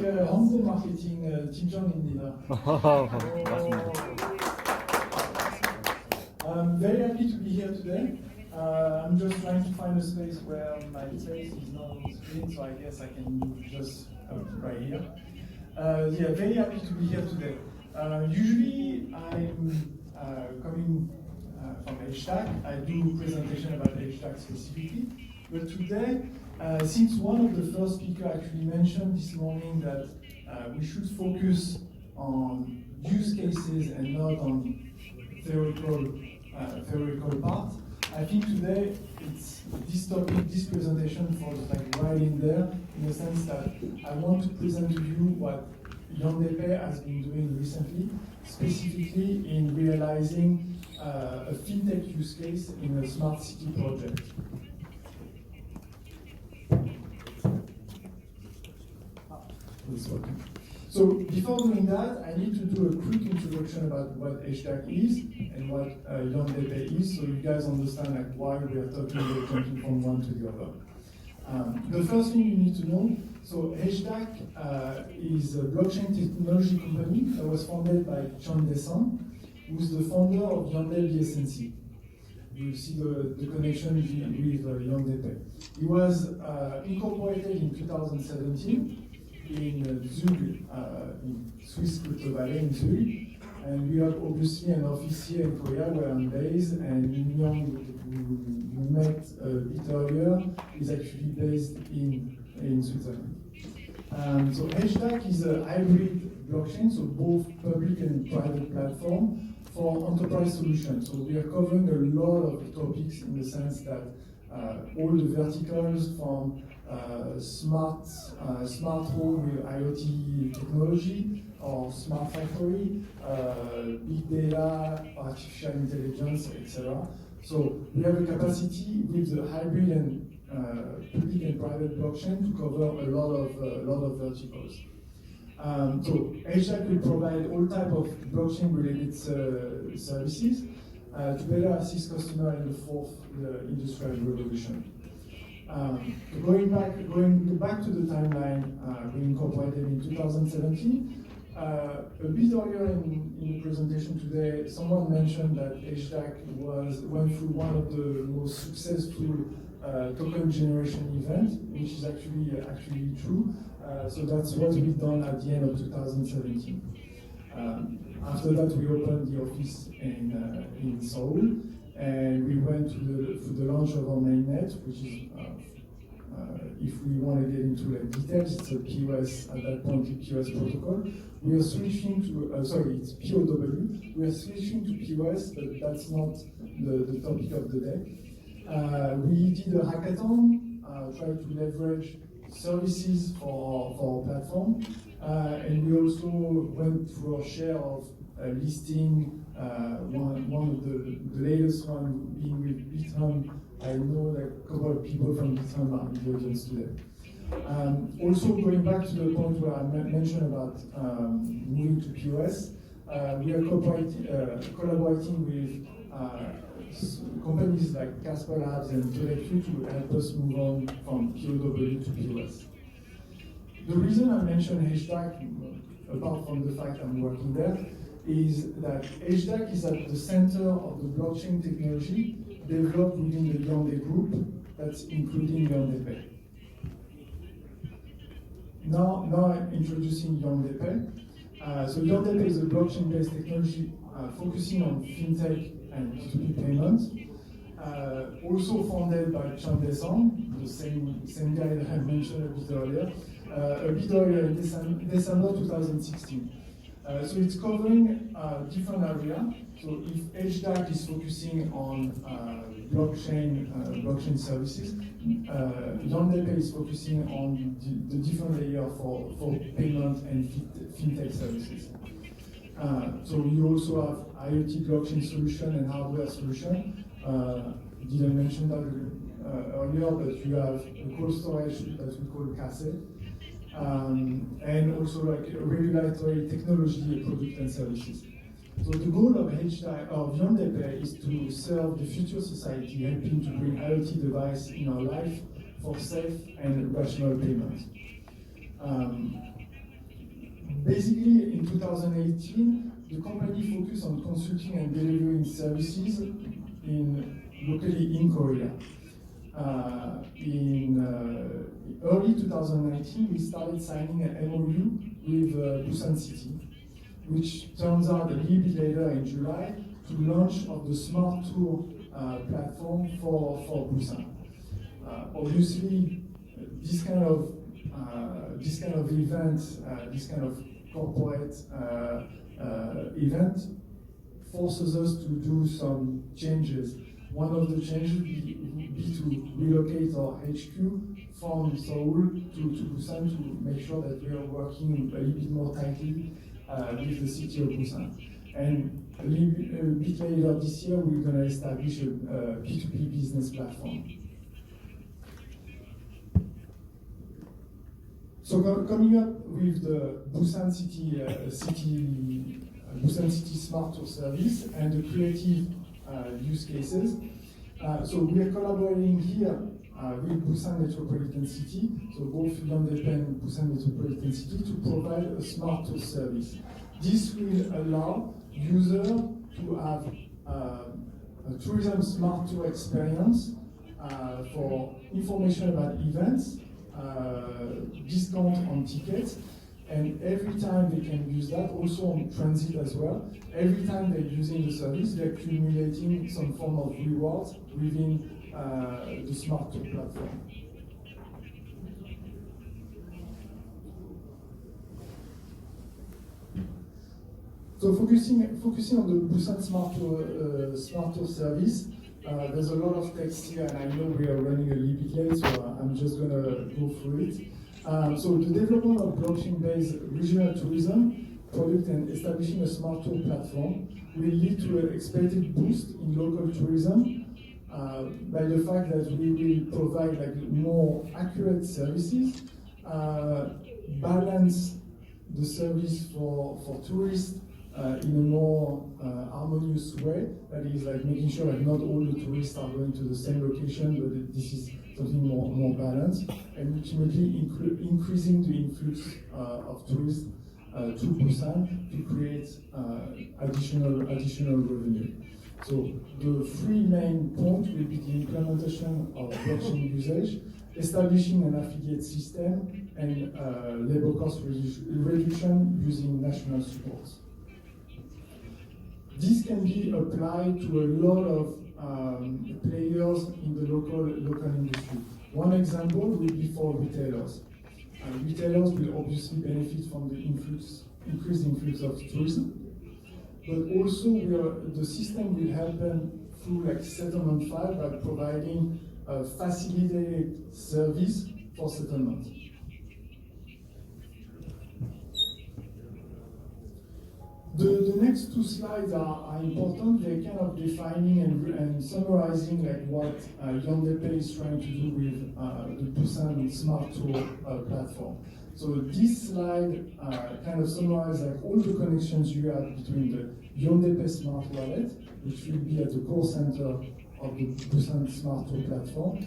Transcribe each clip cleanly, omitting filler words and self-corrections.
홍보 마케팅 팀장입니다. I'm very happy to be here today. I'm just trying to find a space where my face is not on the screen, so I guess I can just right here. Yeah, very happy to be here today. Usually I'm coming from HTAC. I do presentation about HTAC specifically, but today, since one of the first speakers actually mentioned this morning that we should focus on use cases and not on theoretical part, I think today it's this topic, this presentation falls like right in there, in the sense that I want to present to you what Yondépay has been doing recently, specifically in realizing a fintech use case in a smart city project. So before doing that, I need to do a quick introduction about what HTAC is and what Yondépay is, so you guys understand like why we are talking about jumping from one to the other. The first thing you need to know, so HTAC is a blockchain technology company that was founded by Chan Dessin, who's the founder of Yondé BSNC. You see the connection with Yondépay. He was incorporated in 2017 in Zug, in Swiss Crypto Valley in Zug, and we have obviously an office here in Korea where I'm based, and Mignon, who we met a bit earlier, is actually based in Switzerland. So HTAC is a hybrid blockchain, so both public and private platform for enterprise solutions. So we are covering a lot of topics in the sense that all the verticals from smart home with IoT technology, or smart factory, big data, artificial intelligence, etc. So we have a capacity with the hybrid and public and private blockchain to cover a lot of verticals. So HTAC will provide all type of blockchain-related services to better assist customers in the fourth industrial revolution. Going back to the timeline, we incorporated in 2017. A bit earlier in the presentation today, someone mentioned that HTAC went through one of the most successful token generation events, which is actually true. So that's what we've done at the end of 2017. After that, we opened the office in Seoul, and we went to the launch of our mainnet, which is, if we want to get into like details, it's a POS, at that point, a POS protocol. We are switching to, it's POW. We are switching to POS, but that's not the topic of the day. We did a hackathon, tried to leverage services for our platform, and we also went through our share of listing, one of the latest one being with Bithumb. I know that a couple of people from Bithumb are in the audience today. Also going back to the point where I mentioned about moving to POS, we are collaborating with companies like Casper Labs and Todeq to help us move on from POW to POS. The reason I mention HTAC, apart from the fact I'm working there, is that HTAC is at the center of the blockchain technology developed within the Yondé group, that's including Yondépay. Now I'm introducing Yondépay. So Yondépay is a blockchain-based technology focusing on fintech and P2P payments. Also founded by Chan Dessin, the same guy that I mentioned a bit earlier in December 2016. So it's covering different areas. So if HTAC is focusing on blockchain services, Yondépay is focusing on the different layer for payment and fintech services. So you also have IoT blockchain solution and hardware solution. Didn't mention that earlier, but you have a cold storage that we call cassette. And also like regulatory technology, product and services. So the goal of Yondépay is to serve the future society, helping to bring IoT device in our life for safe and rational payment. basically, in 2018, the company focused on consulting and delivering services locally in Korea. In early 2019, we started signing an MOU with Busan City, which turns out a little bit later in July to launch of the Smart Tour platform for Busan. Obviously, this kind of event, this kind of corporate event forces us to do some changes. One of the changes would be to relocate our HQ from Seoul to Busan to make sure that we are working a little bit more tightly with the city of Busan. And a bit later this year, we're going to establish a P2P business platform. So coming up with the Busan City Smart Tour service and the creative use cases. So we are collaborating here with Busan Metropolitan City, so both Hyundai and Busan Metropolitan City, to provide a smart tour service. This will allow users to have a tourism smart tour experience for information about events, discount on tickets, and every time they can use that, also on transit as well. Every time they're using the service, they're accumulating some form of rewards within the Smart Tour platform. So focusing on the Busan Smart Tour service, there's a lot of text here, and I know we are running a little bit late, so I'm just going to go through it. So the development of blockchain-based regional tourism product and establishing a smart tour platform will lead to an expected boost in local tourism by the fact that we will provide more accurate services, balance the service for tourists in a more harmonious way. That is making sure that not all the tourists are going to the same location, but this is something more balanced, and ultimately increasing the influx of tourists to Busan to create additional revenue. So the three main points will be the implementation of blockchain usage, establishing an affiliate system, and labor cost reduction using national supports. This can be applied to a lot of players in the local industry. One example will be for retailers. Retailers will obviously benefit from the increased influx of tourism, but also the system will help them through settlement file by providing a facilitated service for settlement. The next two slides are important. They're kind of defining and summarizing what Hyundai Pay is trying to do with the Busan Smart Tour platform. So this slide kind of summarizes all the connections you have between the Hyundai Pay Smart Wallet, which will be at the core center of the Busan Smart Tour platform,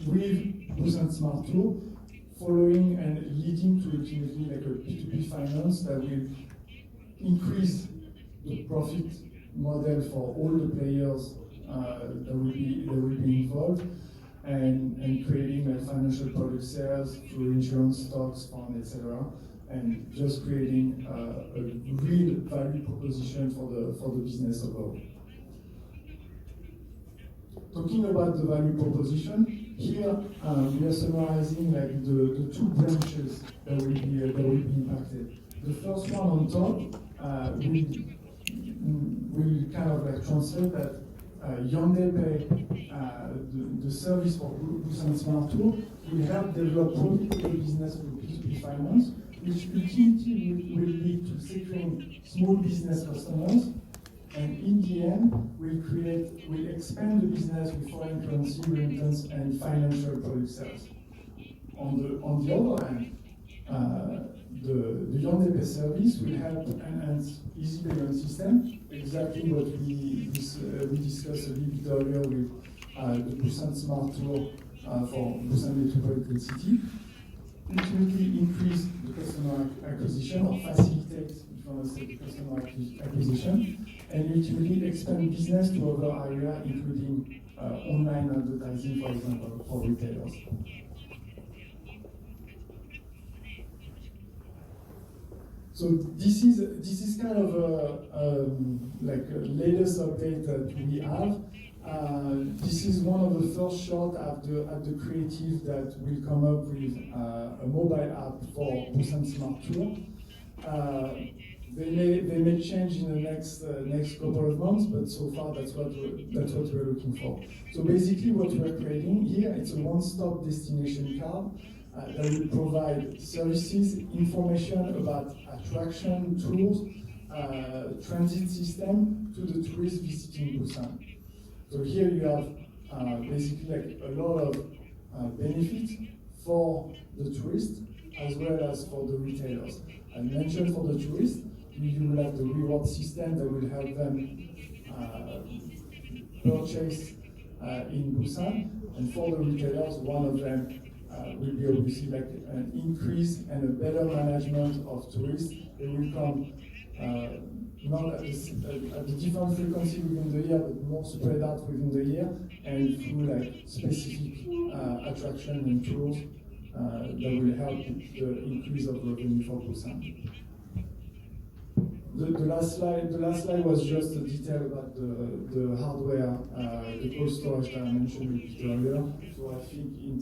with Busan Smart Tour, following and leading to ultimately a P2P finance that will increase the profit model for all the players that will be involved, and creating financial product sales through insurance, stocks, fund, etc., and just creating a real value proposition for the business overall. Talking about the value proposition, here we are summarizing the two branches that will be impacted. The first one on top will kind of translate that Hyundai Pay, the service for Busan Smart Tour, will help develop profitable business with P2P finance, which ultimately will lead to securing small business customers, and in the end will expand the business with foreign currency remittance and financial product sales. On the other hand, the Hyundai Pay service will help enhance easy payment system, exactly what we discussed a little bit earlier with the Busan Smart Tour for Busan Metropolitan City, ultimately increase the customer acquisition or facilitate, if you want to say, customer acquisition, and ultimately expand business to other areas, including online advertising, for example, for retailers. So this is kind of like a latest update that we have. This is one of the first shots at the creative that will come up with a mobile app for Busan Smart Tour. They may change in the next couple of months, but so far that's what we're looking for. So basically, what we're creating here, it's a one-stop destination card that will provide services, information about attraction, tours, transit system to the tourists visiting Busan. So here you have basically like a lot of benefits for the tourists as well as for the retailers. I mentioned for the tourists, you will have the reward system that will help them purchase in Busan, and for the retailers, one of them will be obviously like an increase and a better management of tourists. They will come not at the different frequency within the year, but more spread out within the year, and through like specific attraction and tours that will help the increase of revenue for Busan. The last slide was just a detail about the hardware, the cold storage that I mentioned a bit earlier. So I think in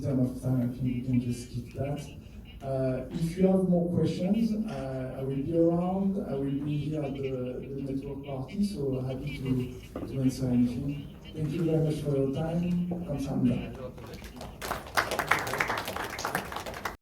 term of time, I think we can just skip that. If you have more questions, I will be around. I will be here at the network party, so happy to answer anything. Thank you very much for your time. Kamsahamnida.